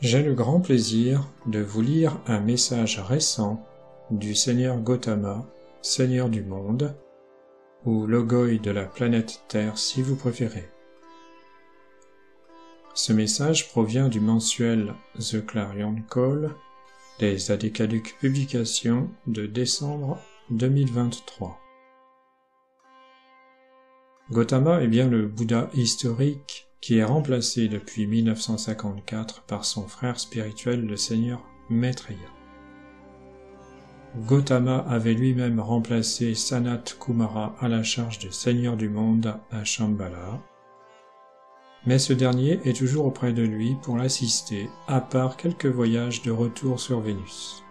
J'ai le grand plaisir de vous lire un message récent du Seigneur Gautama, Seigneur du monde, ou Logoi de la planète Terre si vous préférez. Ce message provient du mensuel The Clarion Call des Adécaduques Publications de décembre 2023. Gautama est bien le Bouddha historique qui est remplacé depuis 1954 par son frère spirituel le Seigneur Maitreya. Gautama avait lui-même remplacé Sanat Kumara à la charge de Seigneur du monde à Shambhala, mais ce dernier est toujours auprès de lui pour l'assister, à part quelques voyages de retour sur Vénus.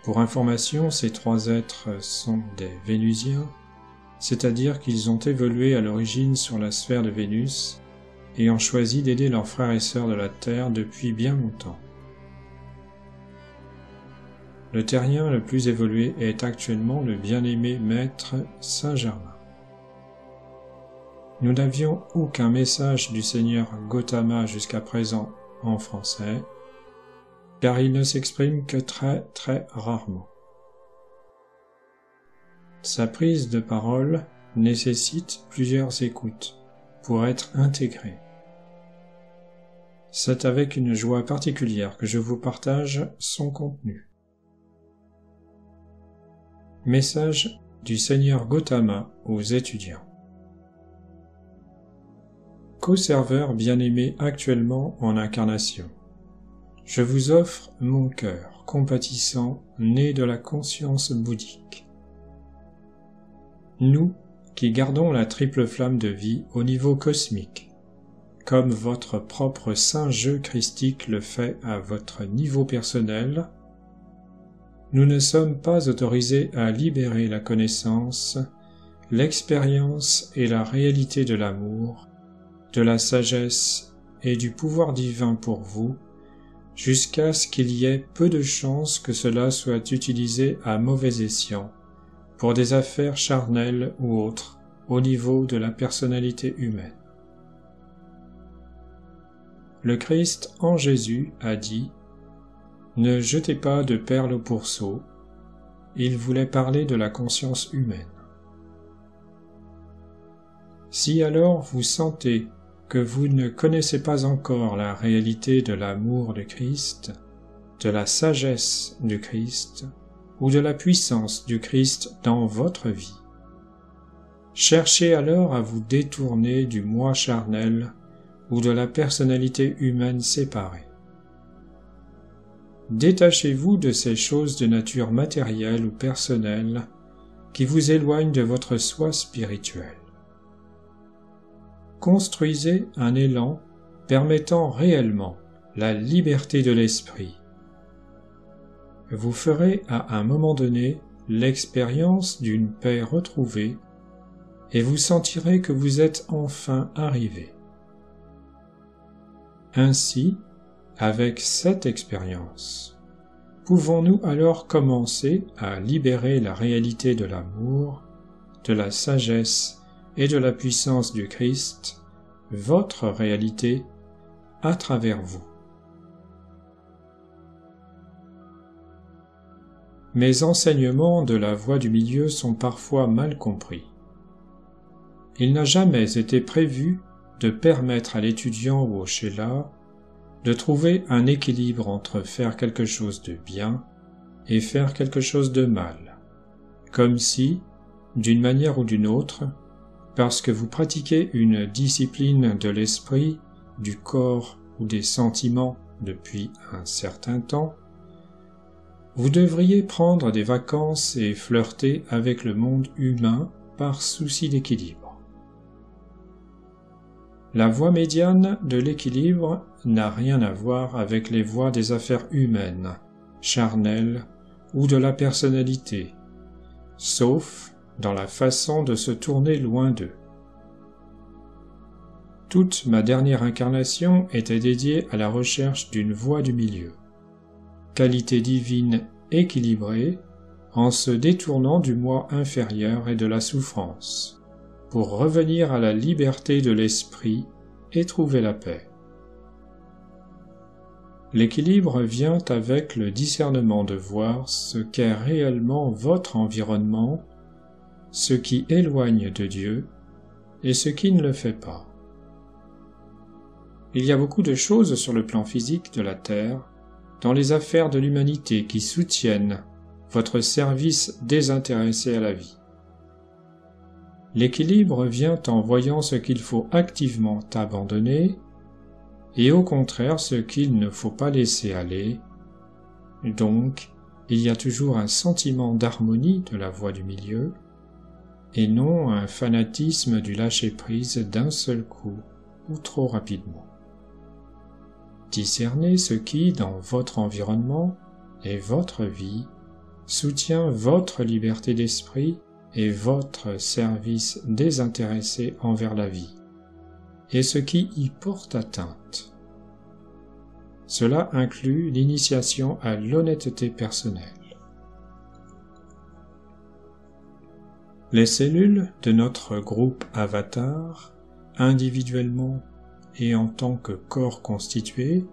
Pour information, ces trois êtres sont des Vénusiens, c'est-à-dire qu'ils ont évolué à l'origine sur la sphère de Vénus et ont choisi d'aider leurs frères et sœurs de la Terre depuis bien longtemps. Le terrien le plus évolué est actuellement le bien-aimé maître Saint-Germain. Nous n'avions aucun message du Seigneur Gautama jusqu'à présent en français, car il ne s'exprime que très rarement. Sa prise de parole nécessite plusieurs écoutes pour être intégrée. C'est avec une joie particulière que je vous partage son contenu. Message du Seigneur Gautama aux étudiants. Co-serveur bien-aimé actuellement en incarnation, je vous offre mon cœur compatissant né de la conscience bouddhique. Nous, qui gardons la triple flamme de vie au niveau cosmique, comme votre propre saint jeu christique le fait à votre niveau personnel, nous ne sommes pas autorisés à libérer la connaissance, l'expérience et la réalité de l'amour, de la sagesse et du pouvoir divin pour vous, jusqu'à ce qu'il y ait peu de chances que cela soit utilisé à mauvais escient, pour des affaires charnelles ou autres, au niveau de la personnalité humaine. Le Christ en Jésus a dit « Ne jetez pas de perles au pourceau », il voulait parler de la conscience humaine. Si alors vous sentez que vous ne connaissez pas encore la réalité de l'amour du Christ, de la sagesse du Christ, ou de la puissance du Christ dans votre vie, cherchez alors à vous détourner du moi charnel ou de la personnalité humaine séparée. Détachez-vous de ces choses de nature matérielle ou personnelle qui vous éloignent de votre soi spirituel. Construisez un élan permettant réellement la liberté de l'esprit. Vous ferez à un moment donné l'expérience d'une paix retrouvée et vous sentirez que vous êtes enfin arrivé. Ainsi, avec cette expérience, pouvons-nous alors commencer à libérer la réalité de l'amour, de la sagesse et de la puissance du Christ, votre réalité, à travers vous. Mes enseignements de la voie du milieu sont parfois mal compris. Il n'a jamais été prévu de permettre à l'étudiant ou au chéla de trouver un équilibre entre faire quelque chose de bien et faire quelque chose de mal, comme si, d'une manière ou d'une autre, parce que vous pratiquez une discipline de l'esprit, du corps ou des sentiments depuis un certain temps, vous devriez prendre des vacances et flirter avec le monde humain par souci d'équilibre. La voie médiane de l'équilibre n'a rien à voir avec les voies des affaires humaines, charnelles ou de la personnalité, sauf dans la façon de se tourner loin d'eux. Toute ma dernière incarnation était dédiée à la recherche d'une voie du milieu, qualité divine équilibrée en se détournant du moi inférieur et de la souffrance, pour revenir à la liberté de l'esprit et trouver la paix. L'équilibre vient avec le discernement de voir ce qu'est réellement votre environnement, ce qui éloigne de Dieu et ce qui ne le fait pas. Il y a beaucoup de choses sur le plan physique de la Terre, dans les affaires de l'humanité qui soutiennent votre service désintéressé à la vie. L'équilibre vient en voyant ce qu'il faut activement abandonner et au contraire ce qu'il ne faut pas laisser aller. Donc, il y a toujours un sentiment d'harmonie de la voie du milieu et non un fanatisme du lâcher-prise d'un seul coup ou trop rapidement. Discernez ce qui, dans votre environnement et votre vie, soutient votre liberté d'esprit et votre service désintéressé envers la vie, et ce qui y porte atteinte. Cela inclut l'initiation à l'honnêteté personnelle. Les cellules de notre groupe Avatar, individuellement et en tant que corps constitué,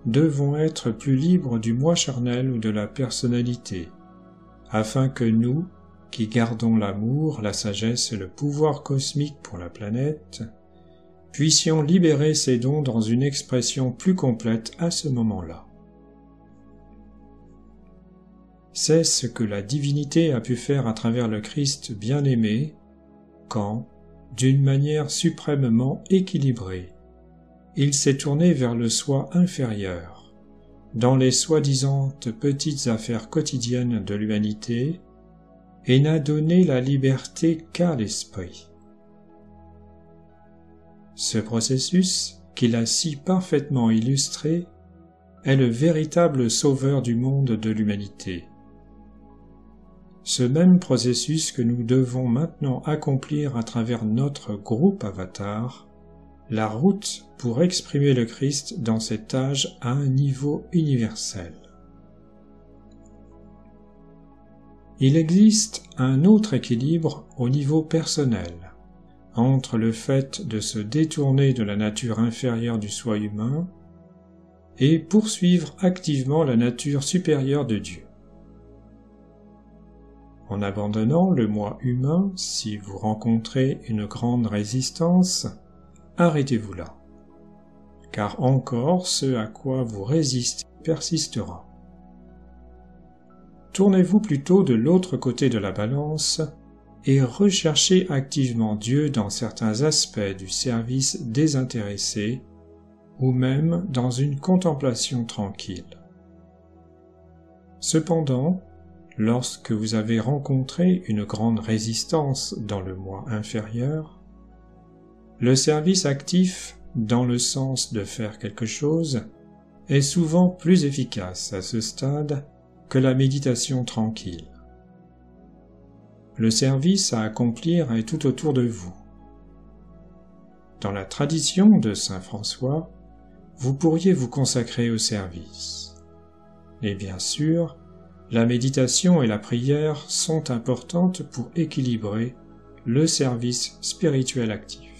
devront être plus libres du moi charnel ou de la personnalité, afin que nous, qui gardons l'amour, la sagesse et le pouvoir cosmique pour la planète, puissions libérer ces dons dans une expression plus complète à ce moment-là. C'est ce que la divinité a pu faire à travers le Christ bien-aimé, quand, d'une manière suprêmement équilibrée, il s'est tourné vers le soi inférieur, dans les soi-disant petites affaires quotidiennes de l'humanité, et n'a donné la liberté qu'à l'esprit. Ce processus, qu'il a si parfaitement illustré, est le véritable sauveur du monde de l'humanité. Ce même processus que nous devons maintenant accomplir à travers notre groupe Avatar, la route pour exprimer le Christ dans cet âge à un niveau universel. Il existe un autre équilibre au niveau personnel, entre le fait de se détourner de la nature inférieure du soi humain et poursuivre activement la nature supérieure de Dieu. En abandonnant le moi humain, si vous rencontrez une grande résistance, arrêtez-vous là, car encore ce à quoi vous résistez persistera. Tournez-vous plutôt de l'autre côté de la balance et recherchez activement Dieu dans certains aspects du service désintéressé ou même dans une contemplation tranquille. Cependant, lorsque vous avez rencontré une grande résistance dans le moi inférieur, le service actif, dans le sens de faire quelque chose, est souvent plus efficace à ce stade que la méditation tranquille. Le service à accomplir est tout autour de vous. Dans la tradition de saint François, vous pourriez vous consacrer au service. Et bien sûr, la méditation et la prière sont importantes pour équilibrer le service spirituel actif.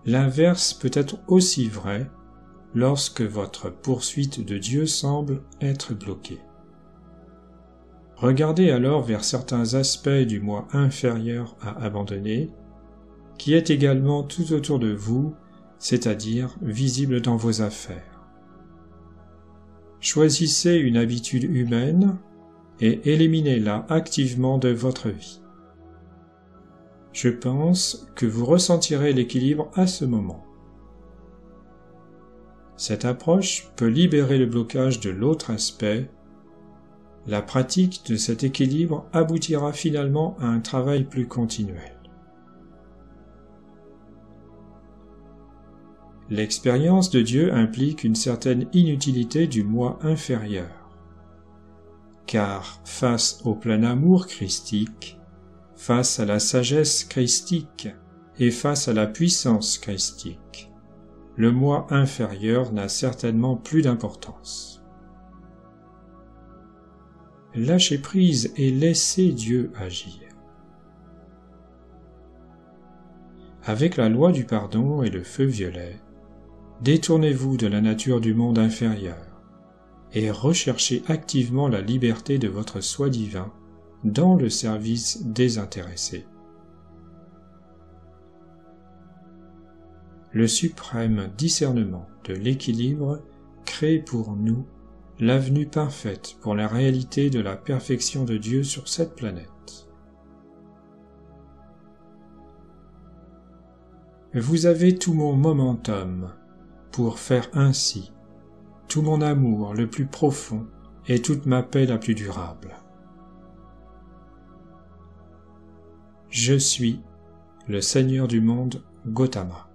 L'inverse peut être aussi vrai lorsque votre poursuite de Dieu semble être bloquée. Regardez alors vers certains aspects du moi inférieur à abandonner, qui est également tout autour de vous, c'est-à-dire visible dans vos affaires. Choisissez une habitude humaine et éliminez-la activement de votre vie. Je pense que vous ressentirez l'équilibre à ce moment. Cette approche peut libérer le blocage de l'autre aspect. La pratique de cet équilibre aboutira finalement à un travail plus continuel. L'expérience de Dieu implique une certaine inutilité du moi inférieur, car face au plein amour christique, face à la sagesse christique et face à la puissance christique, le moi inférieur n'a certainement plus d'importance. Lâchez prise et laissez Dieu agir. Avec la loi du pardon et le feu violet, Détournez-vous de la nature du monde inférieur et recherchez activement la liberté de votre soi divin dans le service désintéressé. Le suprême discernement de l'équilibre crée pour nous l'avenue parfaite pour la réalité de la perfection de Dieu sur cette planète. Vous avez tout mon momentum pour faire ainsi, tout mon amour le plus profond et toute ma paix la plus durable. Je suis le Seigneur du monde, Gautama.